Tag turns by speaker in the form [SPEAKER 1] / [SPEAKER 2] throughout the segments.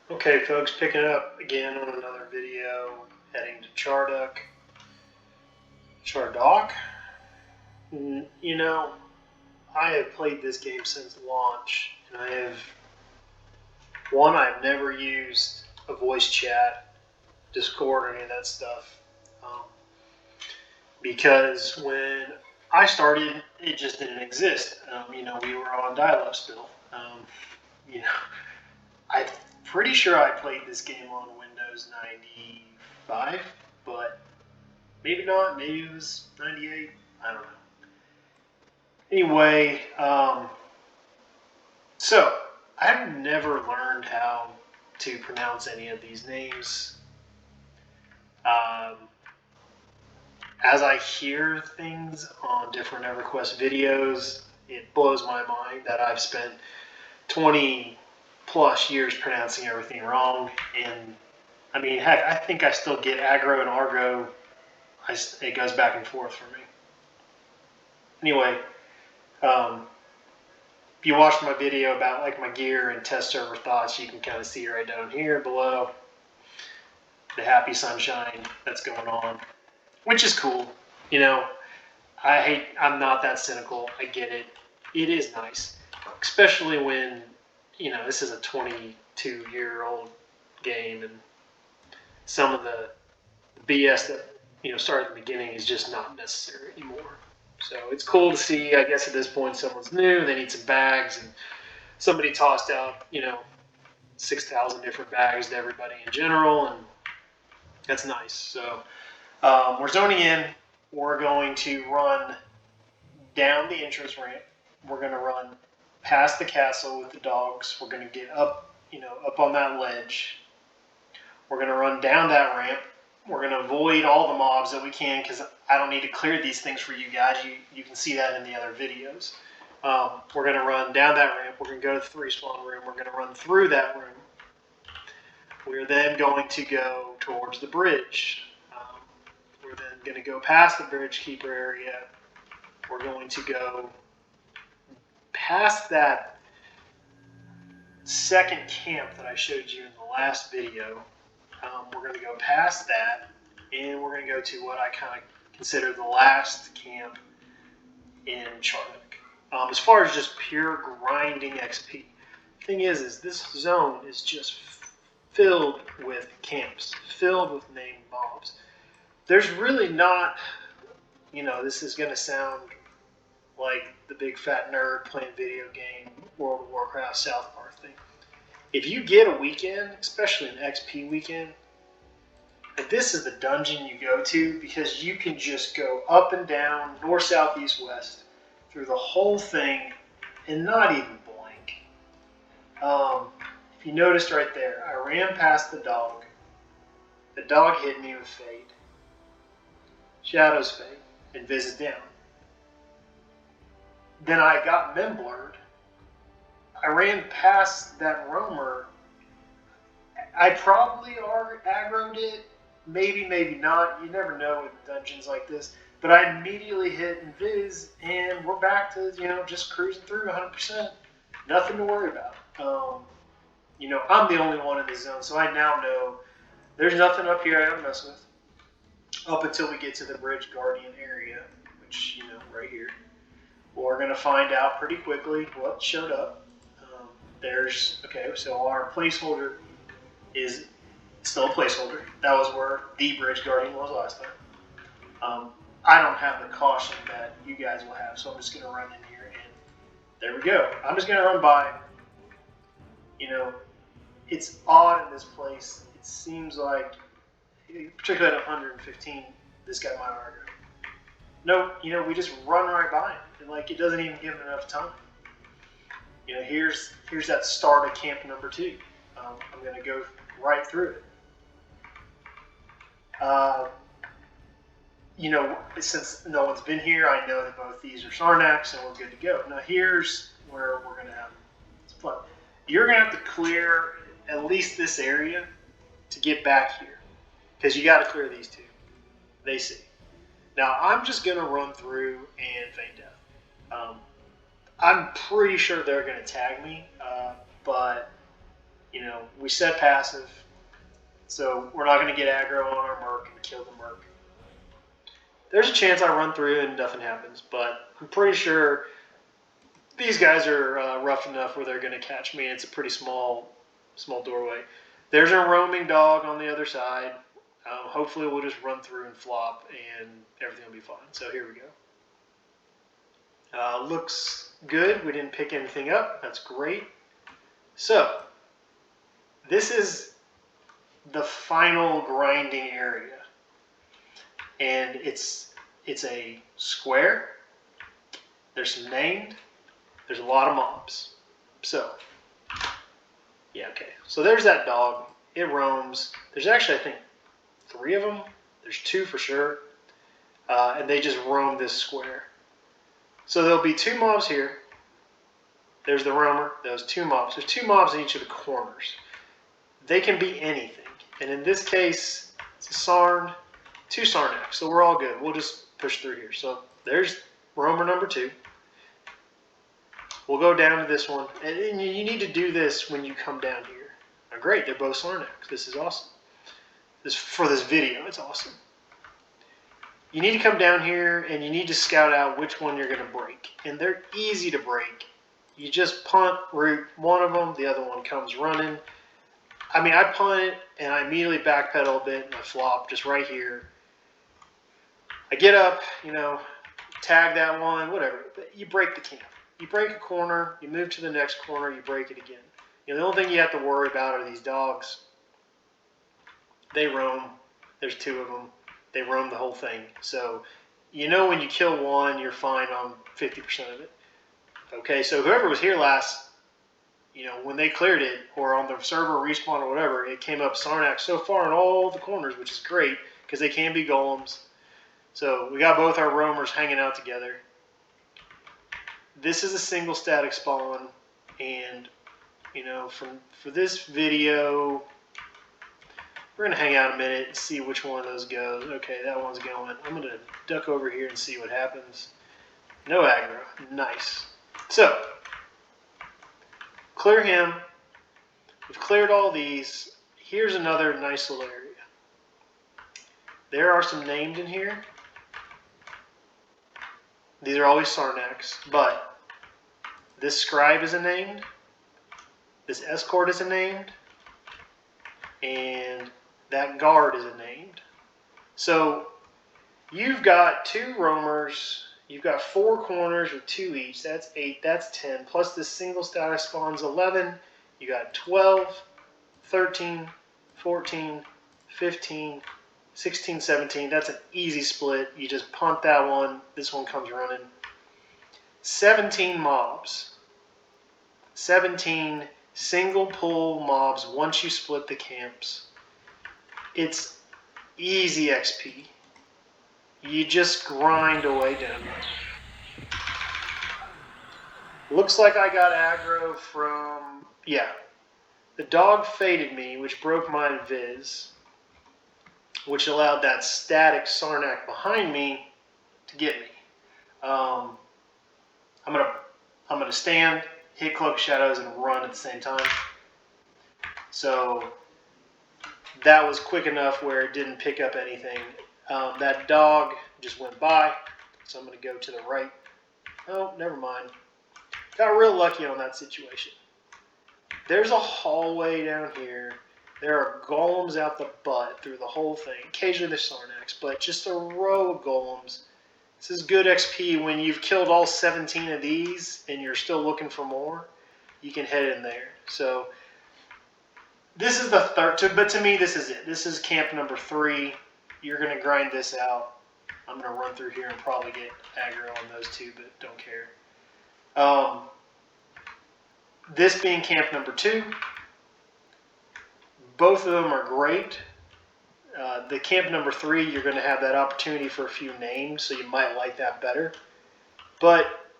[SPEAKER 1] Okay, folks, picking it up again on another video, heading to Chardok. You know, I have played this game since launch, and I've never used a voice chat, Discord, or any of that stuff, because when I started, it just didn't exist. We were on dial-up still. You know, I'm pretty sure I played this game on Windows 95, but maybe not. Maybe it was 98. I don't know. Anyway, so I've never learned how to pronounce any of these names. Um, as I hear things on different EverQuest videos, it blows my mind that I've spent 20 plus years pronouncing everything wrong. And I mean, heck, I think I still get aggro and argo. It goes back and forth for me. Anyway, if you watched my video about like my gear and test server thoughts, you can kind of see right down here below the happy sunshine that's going on, which is cool. I'm not that cynical. I get it. It is nice, especially when, this is a 22-year-old game and some of the BS that, started at the beginning is just not necessary anymore. So it's cool to see, I guess at this point, someone's new, they need some bags, and somebody tossed out, 6,000 different bags to everybody in general, and that's nice. So we're zoning in. We're going to run down the entrance ramp. We're going to run past the castle with the dogs. We're going to get up, up on that ledge. We're going to run down that ramp. We're going to avoid all the mobs that we can because I don't need to clear these things for you guys. You can see that in the other videos. We're going to run down that ramp. We're going to go to the respawn room. We're going to run through that room. We're then going to go towards the bridge. We're then going to go past the bridge keeper area. We're going to go past that second camp that I showed you in the last video. We're going to go past that, and we're going to go to what I kind of consider the last camp in Chardok. As far as just pure grinding XP, the thing is this zone is just filled with camps, filled with named mobs. There's really not, this is going to sound like the big fat nerd playing video game World of Warcraft South Park thing. If you get a weekend, especially an XP weekend, this is the dungeon you go to because you can just go up and down, north, south, east, west, through the whole thing and not even blink. If you noticed right there, I ran past the dog. The dog hit me with Fade, Shadow's Fade, and Visit down. Then I got Memblurred. I ran past that roamer. I probably aggroed it. Maybe, maybe not. You never know in dungeons like this. But I immediately hit Invis, and we're back to, just cruising through 100%. Nothing to worry about. I'm the only one in the zone, so I now know there's nothing up here I gotta mess with. Up until we get to the Bridge Guardian area, which, right here. We're going to find out pretty quickly what showed up. So our placeholder is still a placeholder. That was where the Bridge Guardian was last time. I don't have the caution that you guys will have, so I'm just going to run in here, and there we go. I'm just going to run by. It's odd in this place. It seems like, particularly at 115, this guy might argue. No, we just run right by him. And it doesn't even give him enough time. Here's that start of camp number 2. I'm going to go right through it. Since no one's been here, I know that both these are Sarnax, and we're good to go. Now here's where we're going to have some fun. You're going to have to clear at least this area to get back here, because you got to clear these two. They see. Now, I'm just going to run through and feign death. I'm pretty sure they're going to tag me, but, we set passive, so we're not going to get aggro on our merc and kill the merc. There's a chance I run through and nothing happens, but I'm pretty sure these guys are rough enough where they're going to catch me, and it's a pretty small doorway. There's a roaming dog on the other side. Hopefully we'll just run through and flop, and everything will be fine. So here we go. Looks good. We didn't pick anything up. That's great. So this is the final grinding area. And it's a square. There's some named. There's a lot of mobs. So, yeah, okay. So there's that dog. It roams. There's actually, I think, 3 of them. There's 2 for sure. And they just roam this square. So there'll be 2 mobs here. There's the roamer. Those 2 mobs. There's 2 mobs in each of the corners. They can be anything. And in this case, it's a Sarn, 2 Sarnax. So we're all good. We'll just push through here. So there's roamer number 2. We'll go down to this one. And you need to do this when you come down here. Oh, great. They're both Sarnax. This is awesome. For this video, it's awesome. You need to come down here and you need to scout out which one you're going to break. And they're easy to break. You just punt, root one of them, the other one comes running. I mean, I punt it and I immediately backpedal a bit and I flop just right here. I get up, tag that one, whatever. But you break the camp. You break a corner, you move to the next corner, you break it again. The only thing you have to worry about are these dogs. They roam. There's 2 of them. They roam the whole thing. So, when you kill one, you're fine on 50% of it. Okay, so whoever was here last, when they cleared it, or on the server respawn or whatever, it came up Sarnax so far in all the corners, which is great, because they can be golems. So we got both our roamers hanging out together. This is a single static spawn, and, for this video, we're going to hang out a minute and see which one of those goes. Okay, that one's going. I'm going to duck over here and see what happens. No aggro. Nice. So, clear him. We've cleared all these. Here's another nice little area. There are some named in here. These are always Sarnax, but this scribe is a named. This escort is a named. And that guard is a named. So you've got 2 roamers. You've got 4 corners with 2 each. That's 8. That's 10. Plus this single static spawns 11. You got 12, 13, 14, 15, 16, 17. That's an easy split. You just punt that one. This one comes running. 17 mobs. 17 single pull mobs once you split the camps. It's easy XP. You just grind away down there. Looks like I got aggro from, the dog faded me, which broke my invis, which allowed that static Sarnac behind me to get me. I'm gonna stand, hit Cloak of Shadows, and run at the same time. So that was quick enough where it didn't pick up anything. That dog just went by, so I'm going to go to the right. Oh, never mind. Got real lucky on that situation. There's a hallway down here. There are golems out the butt through the whole thing. Occasionally there's Sarnax, but just a row of golems. This is good XP. When you've killed all 17 of these and you're still looking for more, you can head in there. So this is the third, but to me this is it. This is camp number 3. You're going to grind this out. I'm going to run through here and probably get aggro on those 2, but don't care. This being camp number 2. Both of them are great. The camp number 3, you're going to have that opportunity for a few names, so you might like that better. But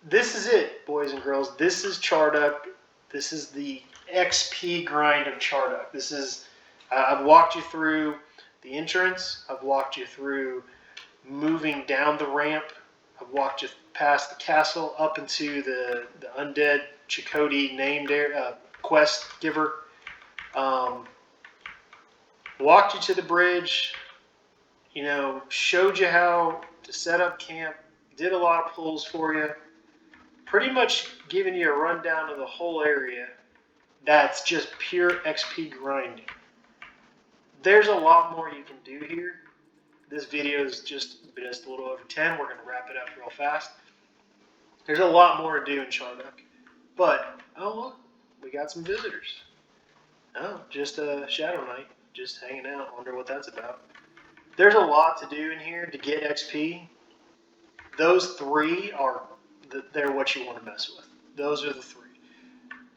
[SPEAKER 1] this is it, boys and girls. This is Chardok. This is the XP grind of Chardok. This is, I've walked you through the entrance. I've walked you through moving down the ramp. I've walked you past the castle up into the undead Chakotay named area, quest giver. Walked you to the bridge, showed you how to set up camp, did a lot of pulls for you, pretty much giving you a rundown of the whole area. That's just pure XP grinding. There's a lot more you can do here. This video is just a little over 10. We're going to wrap it up real fast. There's a lot more to do in Chardok. But, oh look, we got some visitors. Oh, just a Shadow Knight, just hanging out. Wonder what that's about. There's a lot to do in here to get XP. Those three they're what you want to mess with. Those are the three.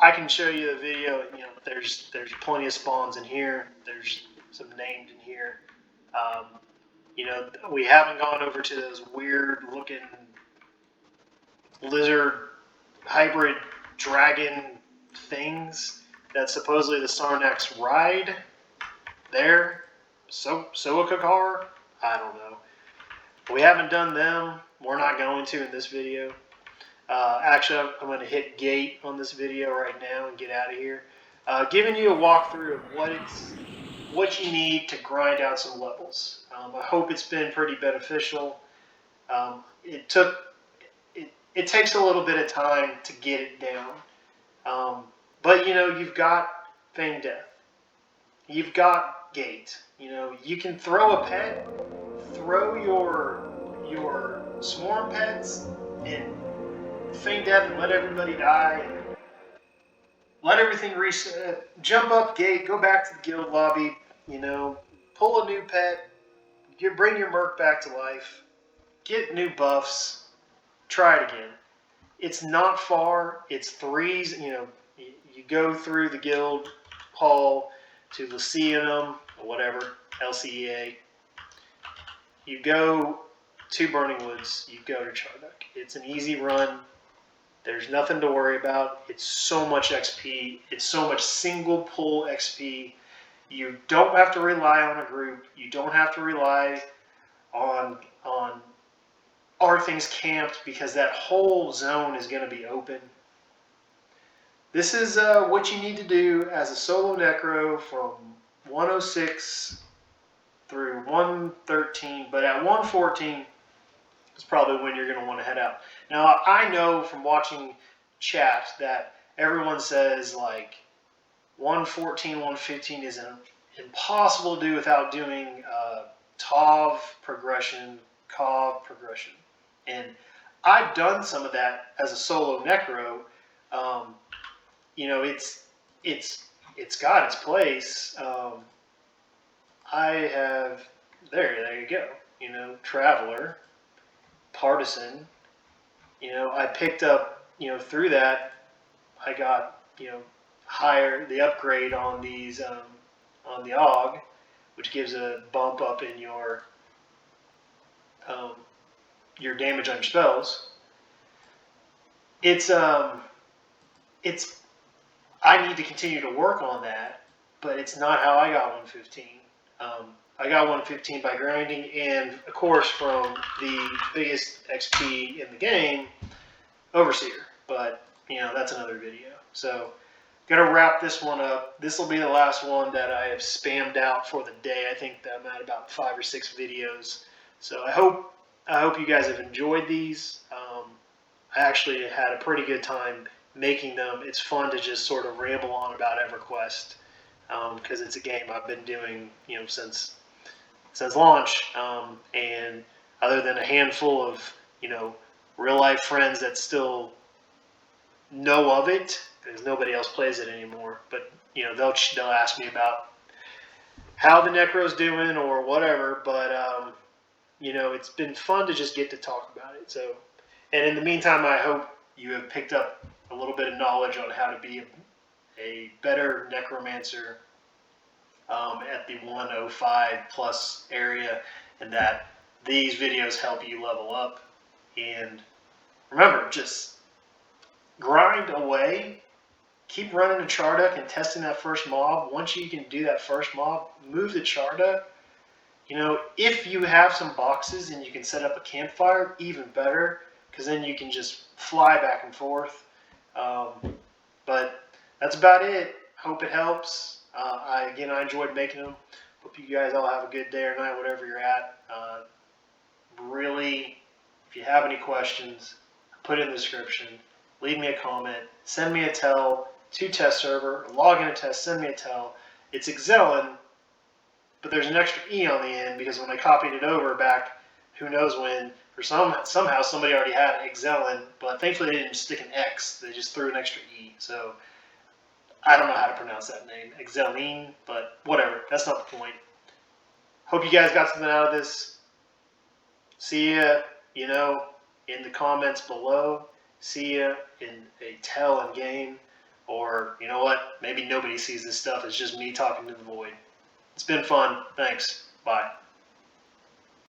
[SPEAKER 1] I can show you the video. There's plenty of spawns in here. There's some named in here. We haven't gone over to those weird looking lizard hybrid dragon things that supposedly the Sarnax ride there. Soakakar? I don't know. We haven't done them. We're not going to in this video. Actually, I'm going to hit gate on this video right now and get out of here. Giving you a walkthrough of what you need to grind out some levels. I hope it's been pretty beneficial. It takes a little bit of time to get it down. But you've got Fang Death. You've got Gate. You can throw a pet, throw your swarm pets in Fang Death and let everybody die, and let everything reset. Jump up Gate, go back to the guild lobby, pull a new pet, bring your merc back to life, get new buffs, try it again. It's not far. It's threes. You go through the guild hall to Lyceum or whatever, LCEA. You go to Burning Woods. You go to Chardok. It's an easy run. There's nothing to worry about. It's so much XP. It's so much single pull XP. You don't have to rely on a group. You don't have to rely on are things camped, because that whole zone is going to be open. This is what you need to do as a solo necro from 106 through 113, but at 114 is probably when you're going to want to head out. Now, I know from watching chat that everyone says like 114, 115 is impossible to do without doing TOV progression, COV progression. And I've done some of that as a solo necro. It's got its place. I have there you go. Traveler, Partisan. I picked up. Through that, I got higher the upgrade on these on the AUG, which gives a bump up in your damage on your spells. It's I need to continue to work on that, but it's not how I got 115. I got 115 by grinding, and of course from the biggest XP in the game, Overseer. But that's another video. So gonna wrap this one up. This will be the last one that I have spammed out for the day. I think that I'm at about 5 or 6 videos. So I hope you guys have enjoyed these. I actually had a pretty good time making them. It's fun to just sort of ramble on about EverQuest, because it's a game I've been doing since launch, and other than a handful of real life friends that still know of it, because nobody else plays it anymore, but they'll ask me about how the Necro's doing or whatever, but it's been fun to just get to talk about it. So, and in the meantime, I hope you have picked up a little bit of knowledge on how to be a better Necromancer at the 105 plus area, and that these videos help you level up. And remember, just grind away, keep running to Chardok and testing that first mob. Once you can do that first mob, move to Chardok. If you have some boxes and you can set up a campfire, even better, because then you can just fly back and forth. But that's about it. Hope it helps. Again, I enjoyed making them. Hope you guys all have a good day or night, whatever you're at. Really, if you have any questions, put it in the description. Leave me a comment. Send me a tell to test server. Log in a test. Send me a tell. It's Exelin, but there's an extra E on the end because when I copied it over back, who knows when, or somehow somebody already had Exelin, but thankfully they didn't stick an X. They just threw an extra E. So I don't know how to pronounce that name, Exelin, but whatever. That's not the point. Hope you guys got something out of this. See ya, in the comments below. See ya in a tell in game. Or, you know what? Maybe nobody sees this stuff. It's just me talking to the void. It's been fun. Thanks. Bye.